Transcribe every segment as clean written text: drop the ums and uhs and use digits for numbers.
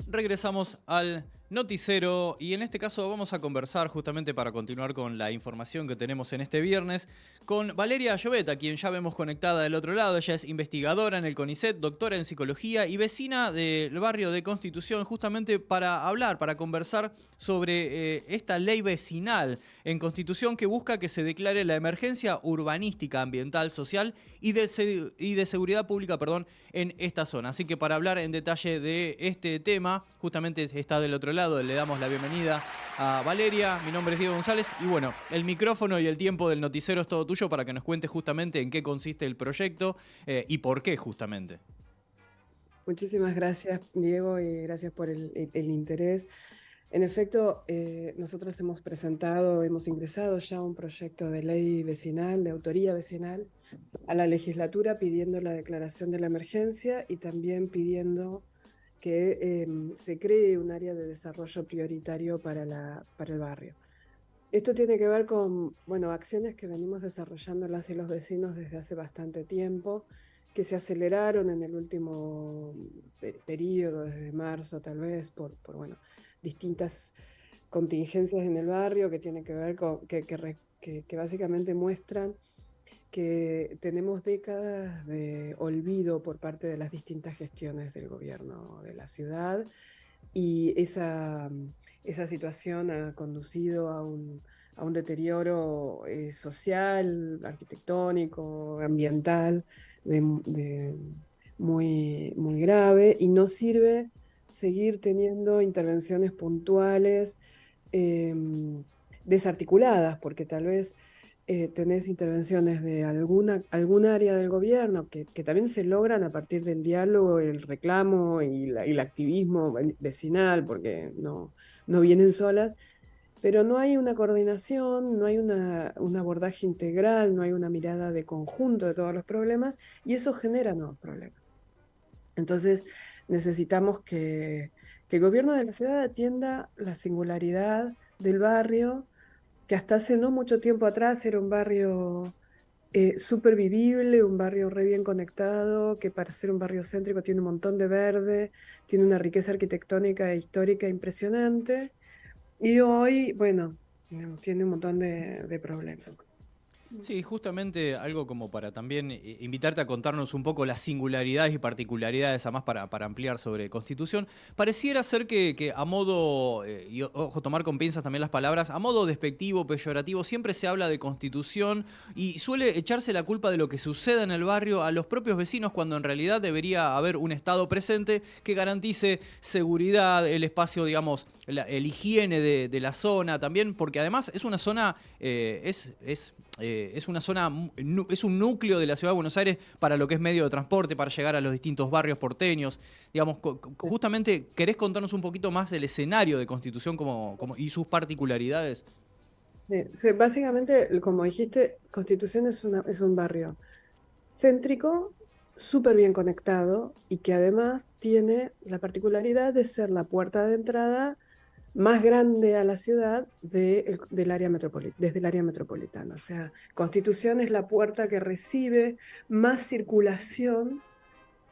Regresamos al noticiero y en este caso vamos a conversar justamente para continuar con la información que tenemos en este viernes con Valeria Llobet, a quien ya vemos conectada del otro lado. Ella es investigadora en el CONICET, doctora en psicología y vecina del barrio de Constitución, justamente para hablar, para conversar sobre esta ley vecinal en Constitución que busca que se declare la emergencia urbanística, ambiental, social y de seguridad pública, en esta zona. Así que para hablar en detalle de este tema, justamente está del otro lado, le damos la bienvenida a Valeria. Mi nombre es Diego González y bueno, el micrófono y el tiempo del noticiero es todo tuyo para que nos cuentes justamente en qué consiste el proyecto y por qué justamente. Muchísimas gracias, Diego, y gracias por el interés. En efecto, nosotros hemos ingresado ya un proyecto de ley vecinal, de autoría vecinal, a la legislatura pidiendo la declaración de la emergencia y también pidiendo que se cree un área de desarrollo prioritario para el barrio. Esto tiene que ver con, bueno, acciones que venimos desarrollando las y los vecinos desde hace bastante tiempo, que se aceleraron en el último periodo, desde marzo tal vez, bueno, distintas contingencias en el barrio que tienen que ver con, que básicamente muestran que tenemos décadas de olvido por parte de las distintas gestiones del gobierno de la ciudad y esa situación ha conducido a un deterioro social, arquitectónico, ambiental, muy grave, y no sirve seguir teniendo intervenciones puntuales desarticuladas, porque tal vez tenés intervenciones de algún área del gobierno que también se logran a partir del diálogo, el reclamo y el activismo vecinal, porque no vienen solas, pero no hay una coordinación, no hay un abordaje integral, no hay una mirada de conjunto de todos los problemas, y eso genera nuevos problemas. Entonces necesitamos que el gobierno de la ciudad atienda la singularidad del barrio, que hasta hace no mucho tiempo atrás era un barrio súper vivible, un barrio re bien conectado, que para ser un barrio céntrico tiene un montón de verde, tiene una riqueza arquitectónica e histórica impresionante, y hoy, bueno, digamos, tiene un montón de problemas. Sí, justamente algo como para también invitarte a contarnos un poco las singularidades y particularidades, además para ampliar sobre Constitución. Pareciera ser que a modo, y ojo, tomar con pinzas también las palabras, a modo despectivo, peyorativo, siempre se habla de Constitución y suele echarse la culpa de lo que sucede en el barrio a los propios vecinos cuando en realidad debería haber un Estado presente que garantice seguridad, el espacio, digamos, el higiene de la zona también, porque además es una zona, es una zona, es un núcleo de la ciudad de Buenos Aires para lo que es medio de transporte, para llegar a los distintos barrios porteños. Digamos, justamente, ¿querés contarnos un poquito más del escenario de Constitución y sus particularidades? Sí, básicamente, como dijiste, Constitución es un barrio céntrico, súper bien conectado y que además tiene la particularidad de ser la puerta de entrada más grande a la ciudad del área desde el área metropolitana. O sea, Constitución es la puerta que recibe más circulación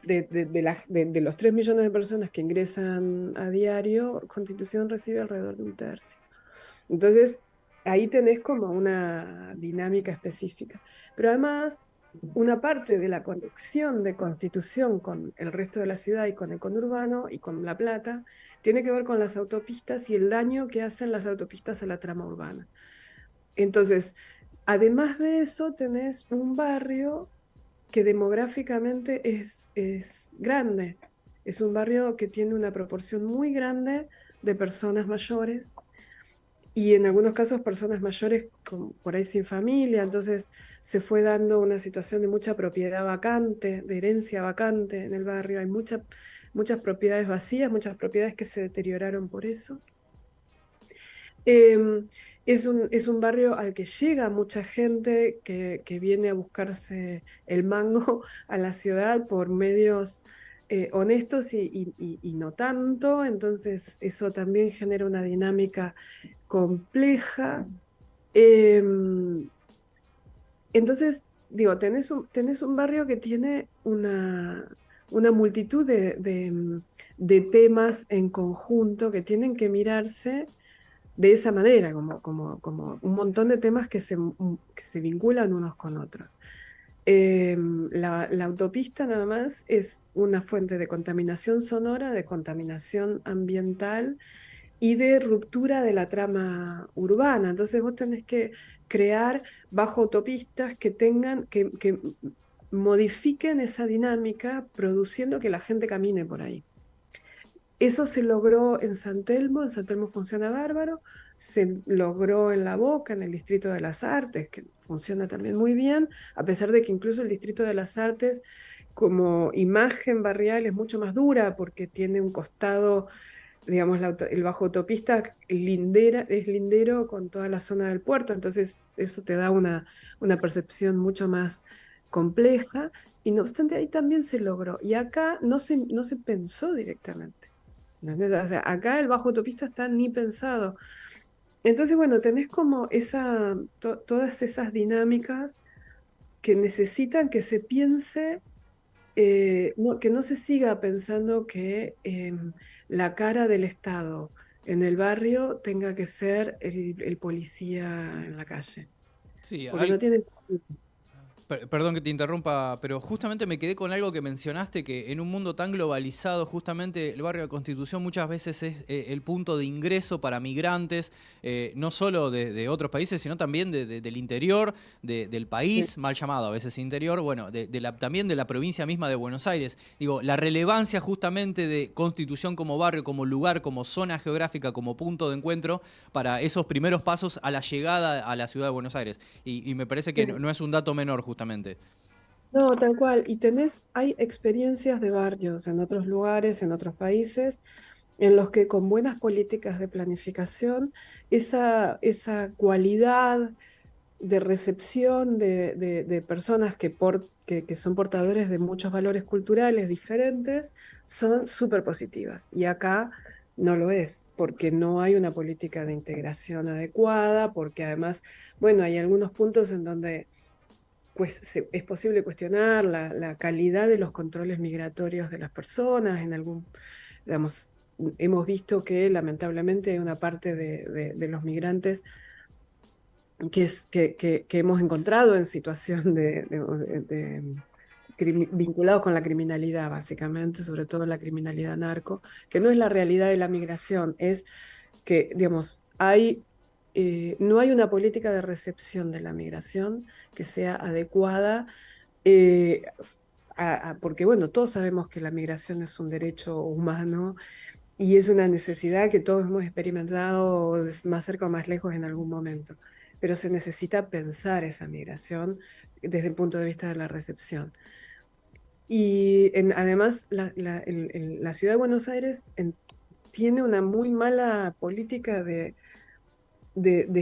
de los 3 millones de personas que ingresan a diario. Constitución recibe alrededor de un tercio. Entonces, ahí tenés como una dinámica específica. Pero además, una parte de la conexión de Constitución con el resto de la ciudad y con el conurbano y con La Plata tiene que ver con las autopistas y el daño que hacen las autopistas a la trama urbana. Entonces, además de eso, tenés un barrio que demográficamente es grande. Es un barrio que tiene una proporción muy grande de personas mayores y en algunos casos personas mayores por ahí sin familia, entonces se fue dando una situación de mucha propiedad vacante, de herencia vacante en el barrio. Hay muchas propiedades vacías, muchas propiedades que se deterioraron por eso. Em, es un barrio al que llega mucha gente que viene a buscarse el mango a la ciudad por medios honestos y no tanto, entonces eso también genera una dinámica compleja. Em, entonces, digo, tenés un barrio que tiene una multitud de temas en conjunto que tienen que mirarse de esa manera, como un montón de temas que se vinculan unos con otros. La autopista nada más es una fuente de contaminación sonora, de contaminación ambiental y de ruptura de la trama urbana. Entonces vos tenés que crear bajo autopistas que modifiquen esa dinámica, produciendo que la gente camine por ahí. Eso se logró en San Telmo funciona bárbaro, se logró en La Boca, en el Distrito de las Artes, que funciona también muy bien, a pesar de que incluso el Distrito de las Artes como imagen barrial es mucho más dura porque tiene un costado, digamos, el bajo autopista es lindero con toda la zona del puerto, entonces eso te da una percepción mucho más compleja, y no obstante ahí también se logró, y acá no se pensó directamente. ¿Entendés? O sea, acá el bajo autopista está ni pensado. Entonces, bueno, tenés como todas esas dinámicas que necesitan que se piense, que no se siga pensando que la cara del Estado en el barrio tenga que ser el policía en la calle, Sí, porque no tiene... Perdón que te interrumpa, pero justamente me quedé con algo que mencionaste, que en un mundo tan globalizado, justamente el barrio de Constitución muchas veces es el punto de ingreso para migrantes, no solo de otros países, sino también del interior del Sí. país, mal llamado a veces interior, bueno, también de la provincia misma de Buenos Aires. Digo, la relevancia justamente de Constitución como barrio, como lugar, como zona geográfica, como punto de encuentro para esos primeros pasos a la llegada a la ciudad de Buenos Aires. Y me parece que Sí. no es un dato menor, justamente. No, tal cual. Y hay experiencias de barrios en otros lugares, en otros países, en los que con buenas políticas de planificación, esa cualidad de recepción de personas que son portadores de muchos valores culturales diferentes son súper positivas. Y acá no lo es, porque no hay una política de integración adecuada, porque además, bueno, hay algunos puntos en donde pues es posible cuestionar la calidad de los controles migratorios de las personas. Digamos, hemos visto que lamentablemente hay una parte de los migrantes que hemos encontrado en situación vinculados con la criminalidad, básicamente, sobre todo la criminalidad narco, que no es la realidad de la migración, es que, digamos, no hay una política de recepción de la migración que sea adecuada, eh, porque, bueno, todos sabemos que la migración es un derecho humano y es una necesidad que todos hemos experimentado más cerca o más lejos en algún momento, pero se necesita pensar esa migración desde el punto de vista de la recepción. Y además, la ciudad de Buenos Aires tiene una muy mala política de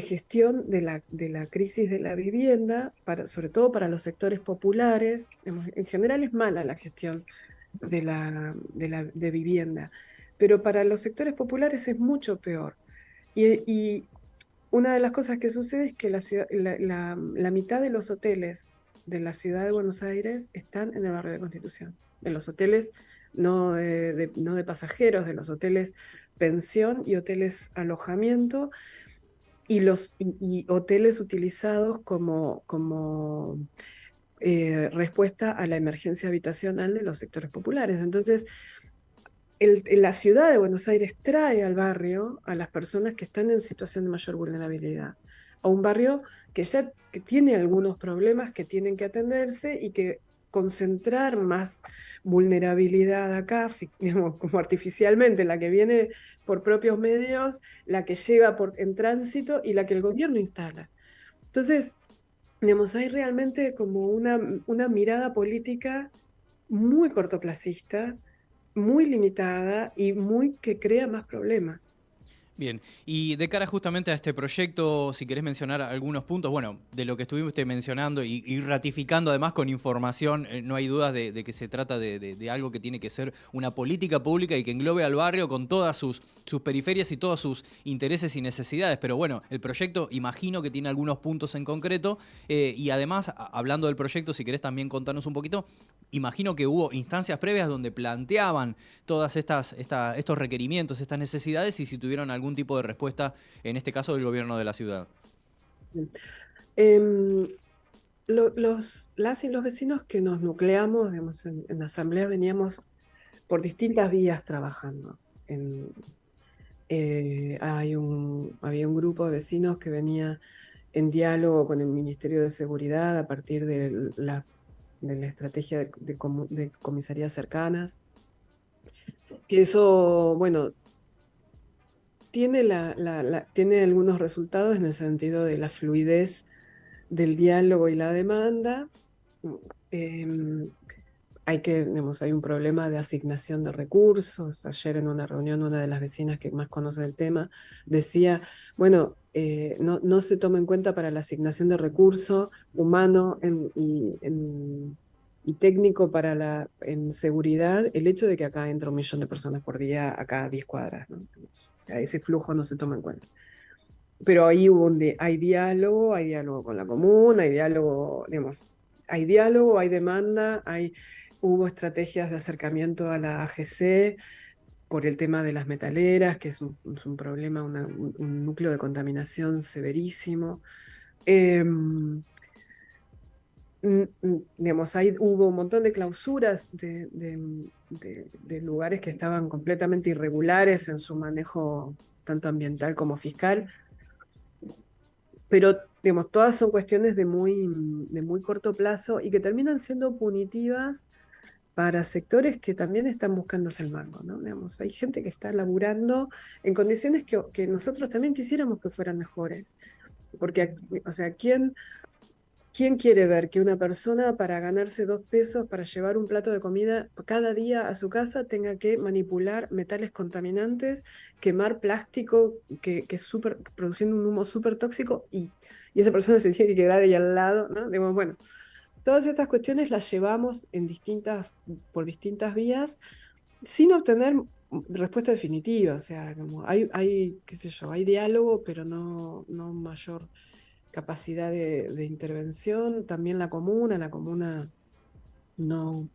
gestión de la crisis de la vivienda, sobre todo para los sectores populares. En general es mala la gestión de vivienda, pero para los sectores populares es mucho peor. Y una de las cosas que sucede es que la mitad de los hoteles de la ciudad de Buenos Aires están en el barrio de Constitución. De los hoteles no de pasajeros, de los hoteles pensión y hoteles alojamiento, y hoteles utilizados como respuesta a la emergencia habitacional de los sectores populares. Entonces, la ciudad de Buenos Aires trae al barrio a las personas que están en situación de mayor vulnerabilidad, a un barrio que tiene algunos problemas que tienen que atenderse, y que concentrar más vulnerabilidad acá, digamos, como artificialmente, la que viene por propios medios, la que llega en tránsito y la que el gobierno instala. Entonces, digamos, hay realmente como una mirada política muy cortoplacista, muy limitada y muy que crea más problemas. Bien, y de cara justamente a este proyecto, si querés mencionar algunos puntos, bueno, de lo que estuviste mencionando y ratificando además con información, no hay dudas de que se trata de algo que tiene que ser una política pública y que englobe al barrio con todas sus periferias y todos sus intereses y necesidades. Pero bueno, el proyecto imagino que tiene algunos puntos en concreto y además, hablando del proyecto, si querés también contarnos un poquito, imagino que hubo instancias previas donde planteaban todas estos requerimientos, estas necesidades y si tuvieron algún tipo de respuesta, en este caso del gobierno de la ciudad. Em, las y los vecinos que nos nucleamos, digamos, en la asamblea veníamos por distintas vías trabajando. Había un grupo de vecinos que venía en diálogo con el Ministerio de Seguridad a partir de la estrategia de comisarías cercanas, que eso, bueno, tiene algunos resultados en el sentido de la fluidez del diálogo y la demanda. Em, hay un problema de asignación de recursos. Ayer en una reunión, una de las vecinas que más conoce el tema decía, bueno, no se toma en cuenta para la asignación de recurso humano y técnico en seguridad el hecho de que acá entra 1 millón de personas por día a cada 10 cuadras, ¿no? O sea, ese flujo no se toma en cuenta. Pero ahí hay diálogo con la comuna, hay diálogo, hay demanda, hubo estrategias de acercamiento a la AGC por el tema de las metaleras, que es un problema, un núcleo de contaminación severísimo. Em, Hubo un montón de clausuras de lugares que estaban completamente irregulares en su manejo tanto ambiental como fiscal. Pero, digamos, todas son cuestiones de muy corto plazo y que terminan siendo punitivas para sectores que también están buscándose el mango, ¿no? Digamos, hay gente que está laburando en condiciones que nosotros también quisiéramos que fueran mejores. Porque, o sea, ¿quién quiere ver que una persona para ganarse 2 pesos para llevar un plato de comida cada día a su casa tenga que manipular metales contaminantes, quemar plástico produciendo un humo súper tóxico y esa persona se tiene que quedar ahí al lado, ¿no? Digamos, bueno, todas estas cuestiones las llevamos por distintas vías sin obtener respuesta definitiva. O sea, como qué sé yo, hay diálogo, pero no mayor capacidad de intervención. También la comuna no,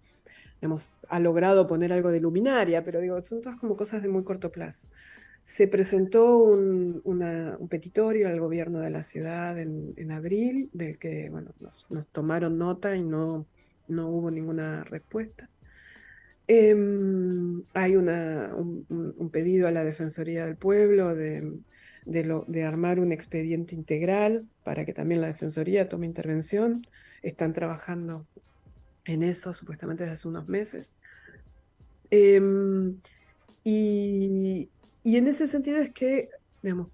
ha logrado poner algo de luminaria, pero digo, son todas como cosas de muy corto plazo. Se presentó un petitorio al gobierno de la ciudad en abril, del que bueno, nos tomaron nota y no hubo ninguna respuesta. Hay un pedido a la Defensoría del Pueblo de armar un expediente integral para que también la Defensoría tome intervención. Están trabajando en eso supuestamente desde hace unos meses. Em, y, y en ese sentido es que, digamos,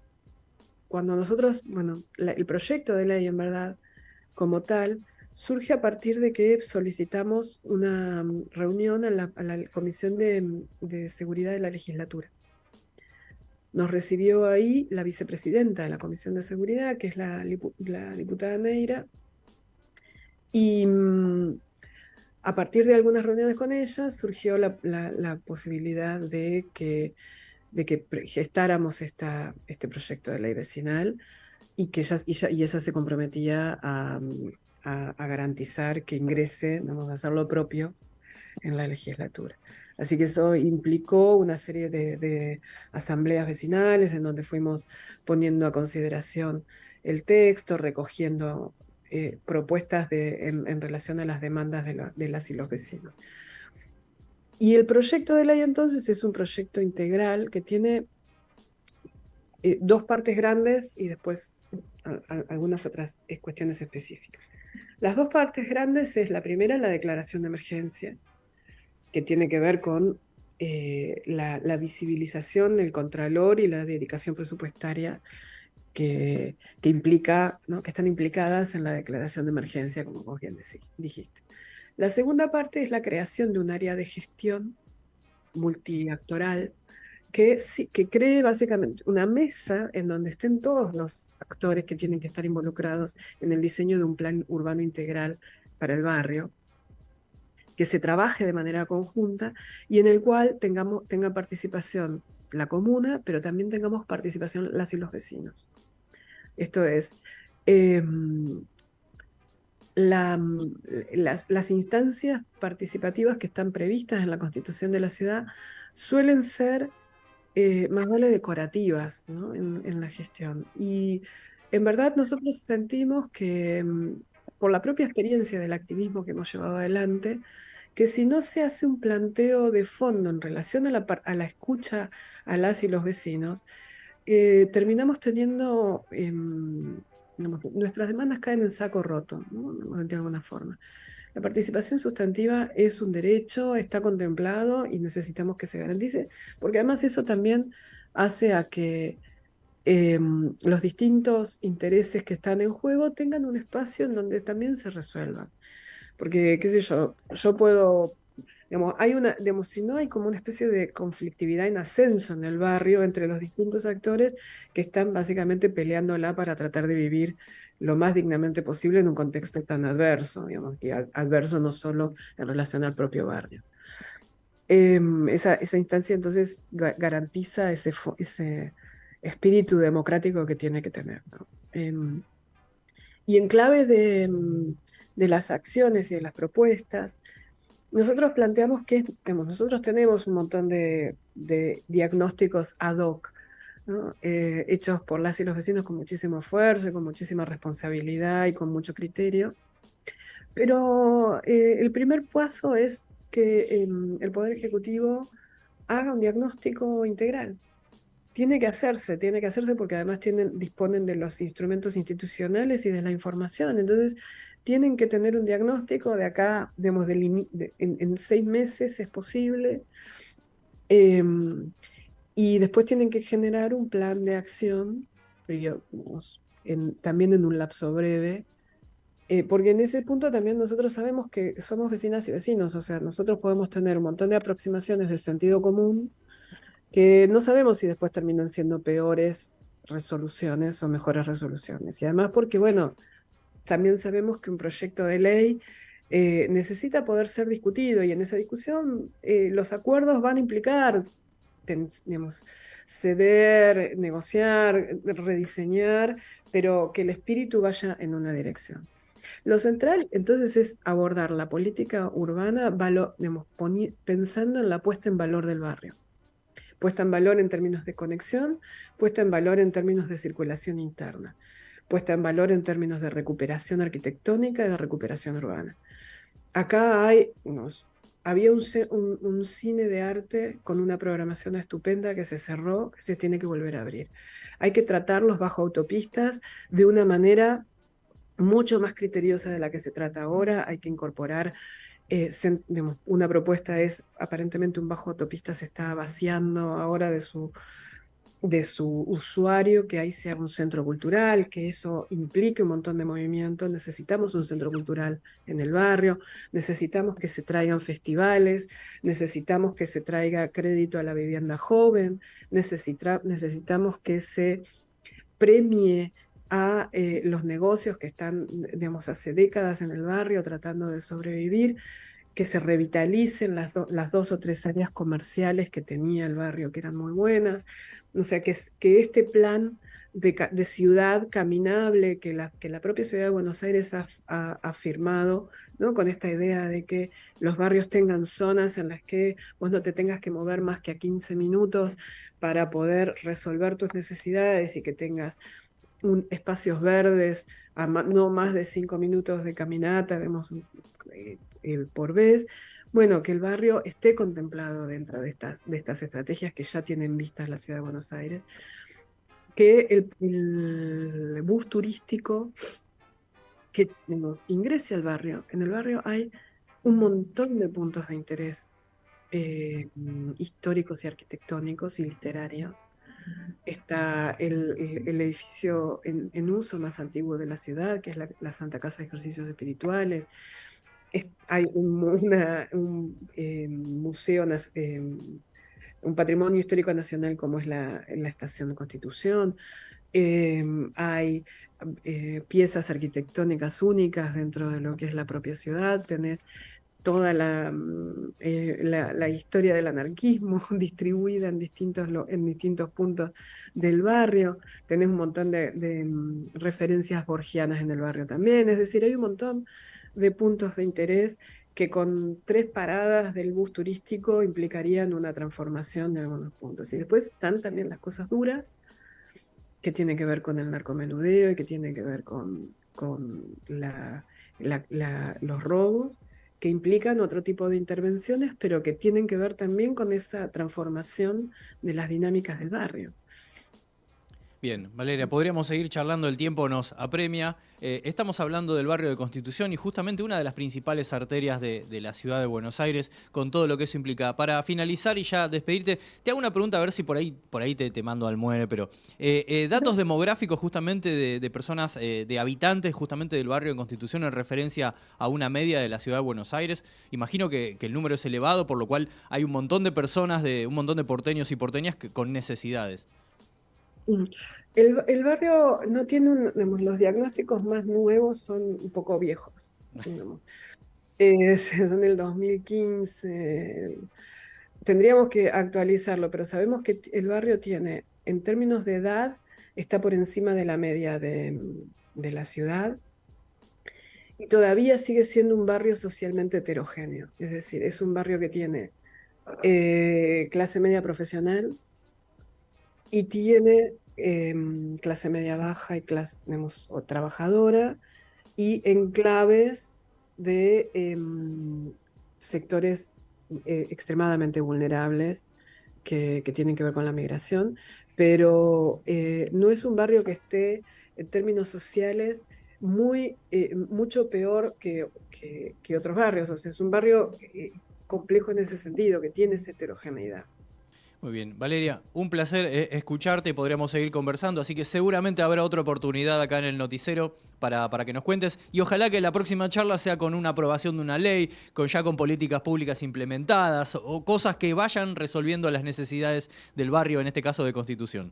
cuando nosotros, bueno, el proyecto de ley en verdad como tal surge a partir de que solicitamos una reunión a la Comisión de Seguridad de la Legislatura. Nos recibió ahí la vicepresidenta de la Comisión de Seguridad, que es la diputada Neira, y a partir de algunas reuniones con ella surgió la posibilidad de que gestáramos este proyecto de ley vecinal y que ella se comprometía a garantizar que ingrese, vamos a hacer lo propio en la legislatura. Así que eso implicó una serie de asambleas vecinales en donde fuimos poniendo a consideración el texto, recogiendo propuestas en relación a las demandas de las y los vecinos. Y el proyecto de ley entonces es un proyecto integral que tiene 2 partes grandes y después algunas otras cuestiones específicas. Las 2 partes grandes es la primera, la declaración de emergencia, que tiene que ver con la visibilización, el contralor y la dedicación presupuestaria que implica, ¿no? Que están implicadas en la declaración de emergencia, como vos bien dijiste. La segunda parte es la creación de un área de gestión multiactoral que cree básicamente una mesa en donde estén todos los actores que tienen que estar involucrados en el diseño de un plan urbano integral para el barrio, que se trabaje de manera conjunta y en el cual tenga participación la comuna, pero también tengamos participación las y los vecinos. Esto es, eh, las instancias participativas que están previstas en la Constitución de la ciudad suelen ser más vale decorativas, ¿no? En la gestión. Y en verdad nosotros sentimos que, por la propia experiencia del activismo que hemos llevado adelante, que si no se hace un planteo de fondo en relación a a la escucha a las y los vecinos, terminamos teniendo, digamos, nuestras demandas caen en saco roto, ¿no? De alguna forma. La participación sustantiva es un derecho, está contemplado y necesitamos que se garantice, porque además eso también hace a que los distintos intereses que están en juego tengan un espacio en donde también se resuelvan. Porque, qué sé yo puedo, digamos, digamos, si no hay como una especie de conflictividad en ascenso en el barrio entre los distintos actores que están básicamente peleándola para tratar de vivir lo más dignamente posible en un contexto tan adverso, digamos, y adverso no solo en relación al propio barrio. Esa instancia entonces garantiza ese espíritu democrático que tiene que tener, ¿no? Y en clave de las acciones y de las propuestas, nosotros planteamos que, digamos, nosotros tenemos un montón de diagnósticos ad hoc, ¿no? Hechos por las y los vecinos con muchísimo esfuerzo, y con muchísima responsabilidad y con mucho criterio. Pero el primer paso es que el Poder Ejecutivo haga un diagnóstico integral. Tiene que hacerse porque además disponen de los instrumentos institucionales y de la información. Entonces, tienen que tener un diagnóstico de acá, digamos, en 6 meses es posible. em, y después tienen que generar un plan de acción, digamos, también en un lapso breve. Porque en ese punto también nosotros sabemos que somos vecinas y vecinos, o sea, nosotros podemos tener un montón de aproximaciones de sentido común que no sabemos si después terminan siendo peores resoluciones o mejores resoluciones. Y además porque, bueno, también sabemos que un proyecto de ley necesita poder ser discutido y en esa discusión los acuerdos van a implicar, digamos, ceder, negociar, rediseñar, pero que el espíritu vaya en una dirección. Lo central, entonces, es abordar la política urbana digamos, pensando en la puesta en valor del barrio, puesta en valor en términos de conexión, puesta en valor en términos de circulación interna, puesta en valor en términos de recuperación arquitectónica y de recuperación urbana. Acá había un cine de arte con una programación estupenda que se cerró, que se tiene que volver a abrir. Hay que tratarlos bajo autopistas de una manera mucho más criteriosa de la que se trata ahora. Hay que incorporar digamos, una propuesta es, aparentemente un bajo autopista se está vaciando ahora de su usuario, que ahí sea un centro cultural, que eso implique un montón de movimiento. Necesitamos un centro cultural en el barrio, necesitamos que se traigan festivales, necesitamos que se traiga crédito a la vivienda joven, necesitamos que se premie a los negocios que están, digamos, hace décadas en el barrio tratando de sobrevivir, que se revitalicen las 2 o 3 áreas comerciales que tenía el barrio, que eran muy buenas. O sea, que este plan de ciudad caminable que la propia ciudad de Buenos Aires ha firmado, ¿no? Con esta idea de que los barrios tengan zonas en las que vos no te tengas que mover más que a 15 minutos para poder resolver tus necesidades y que tengas espacios verdes no más de 5 minutos de caminata, vemos por vez. Bueno, que el barrio esté contemplado dentro de estas estrategias que ya tienen vistas la ciudad de Buenos Aires, que el bus turístico que nos ingrese al barrio. En el barrio hay un montón de puntos de interés históricos y arquitectónicos y literarios. Está el edificio en uso más antiguo de la ciudad, que es la Santa Casa de Ejercicios Espirituales. Hay un museo un patrimonio histórico nacional como es la Estación de Constitución. Hay piezas arquitectónicas únicas dentro de lo que es la propia ciudad. Tenés toda la historia del anarquismo distribuida en distintos puntos del barrio. Tenés un montón de referencias borgianas en el barrio también. Es decir, hay un montón de puntos de interés que con 3 paradas del bus turístico implicarían una transformación de algunos puntos. Y después están también las cosas duras, que tienen que ver con el narcomenudeo y que tienen que ver con los robos, que implican otro tipo de intervenciones, pero que tienen que ver también con esa transformación de las dinámicas del barrio. Bien, Valeria, podríamos seguir charlando, el tiempo nos apremia. Estamos hablando del barrio de Constitución y justamente una de las principales arterias de la ciudad de Buenos Aires, con todo lo que eso implica. Para finalizar y ya despedirte, te hago una pregunta, a ver si por ahí te mando al muere, pero datos demográficos justamente de personas, de habitantes justamente del barrio de Constitución en referencia a una media de la ciudad de Buenos Aires. Imagino que el número es elevado, por lo cual hay un montón de personas, un montón de porteños y porteñas con necesidades. El barrio no tiene digamos, los diagnósticos más nuevos son un poco viejos, digamos. Son del 2015. Tendríamos que actualizarlo, pero sabemos que el barrio tiene, en términos de edad, está por encima de la media de la ciudad y todavía sigue siendo un barrio socialmente heterogéneo. Es decir, es un barrio que tiene clase media profesional y tiene clase media baja y clase, digamos, o trabajadora, y enclaves de sectores extremadamente vulnerables que tienen que ver con la migración, pero no es un barrio que esté en términos sociales mucho peor que otros barrios. O sea, es un barrio complejo en ese sentido, que tiene esa heterogeneidad. Muy bien, Valeria, un placer escucharte, podríamos seguir conversando, así que seguramente habrá otra oportunidad acá en el noticiero para que nos cuentes y ojalá que la próxima charla sea con una aprobación de una ley, con políticas públicas implementadas o cosas que vayan resolviendo las necesidades del barrio, en este caso de Constitución.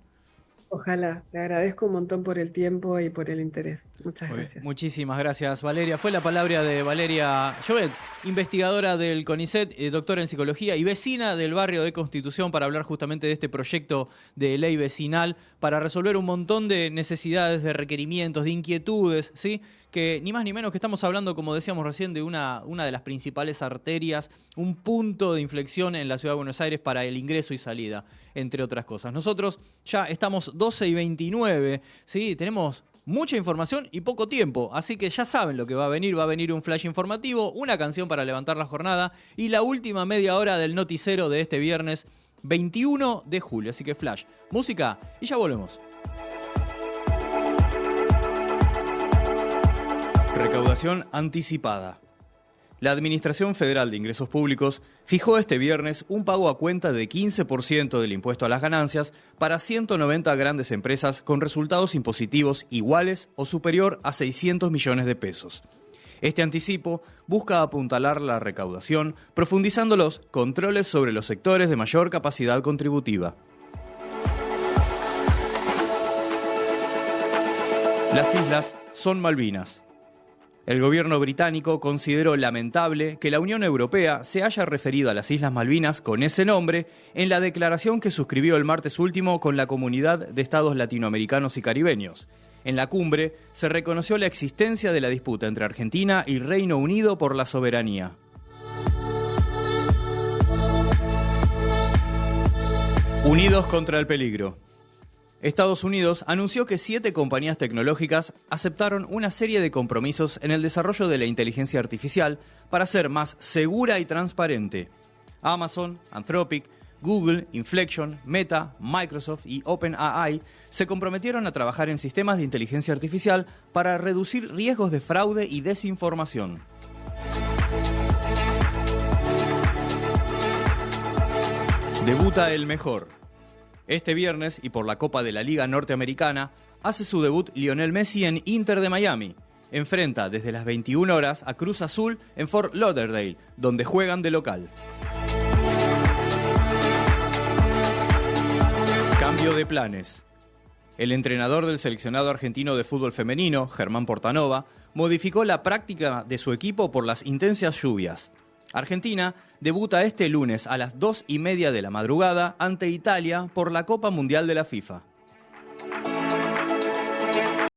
Ojalá, le agradezco un montón por el tiempo y por el interés. Muchas gracias. Muchísimas gracias, Valeria. Fue la palabra de Valeria Llobet, investigadora del CONICET, doctora en psicología y vecina del barrio de Constitución, para hablar justamente de este proyecto de ley vecinal para resolver un montón de necesidades, de requerimientos, de inquietudes, ¿sí? Que ni más ni menos que estamos hablando, como decíamos recién, de una de las principales arterias, un punto de inflexión en la ciudad de Buenos Aires para el ingreso y salida, entre otras cosas. Nosotros ya estamos 12:29, ¿sí? Tenemos mucha información y poco tiempo, así que ya saben lo que va a venir un flash informativo, una canción para levantar la jornada y la última media hora del noticiero de este viernes 21 de julio, así que flash, música y ya volvemos. Recaudación anticipada. La Administración Federal de Ingresos Públicos fijó este viernes un pago a cuenta de 15% del impuesto a las ganancias para 190 grandes empresas con resultados impositivos iguales o superior a 600 millones de pesos. Este anticipo busca apuntalar la recaudación, profundizando los controles sobre los sectores de mayor capacidad contributiva. Las islas son Malvinas. El gobierno británico consideró lamentable que la Unión Europea se haya referido a las Islas Malvinas con ese nombre en la declaración que suscribió el martes último con la Comunidad de Estados Latinoamericanos y Caribeños. En la cumbre se reconoció la existencia de la disputa entre Argentina y Reino Unido por la soberanía. Unidos contra el peligro. Estados Unidos anunció que 7 compañías tecnológicas aceptaron una serie de compromisos en el desarrollo de la inteligencia artificial para ser más segura y transparente. Amazon, Anthropic, Google, Inflection, Meta, Microsoft y OpenAI se comprometieron a trabajar en sistemas de inteligencia artificial para reducir riesgos de fraude y desinformación. Debuta el mejor. Este viernes, y por la Copa de la Liga Norteamericana, hace su debut Lionel Messi en Inter de Miami. Enfrenta desde las 21 horas a Cruz Azul en Fort Lauderdale, donde juegan de local. Cambio de planes. El entrenador del seleccionado argentino de fútbol femenino, Germán Portanova, modificó la práctica de su equipo por las intensas lluvias. Argentina debuta este lunes a las 2:30 de la madrugada ante Italia por la Copa Mundial de la FIFA.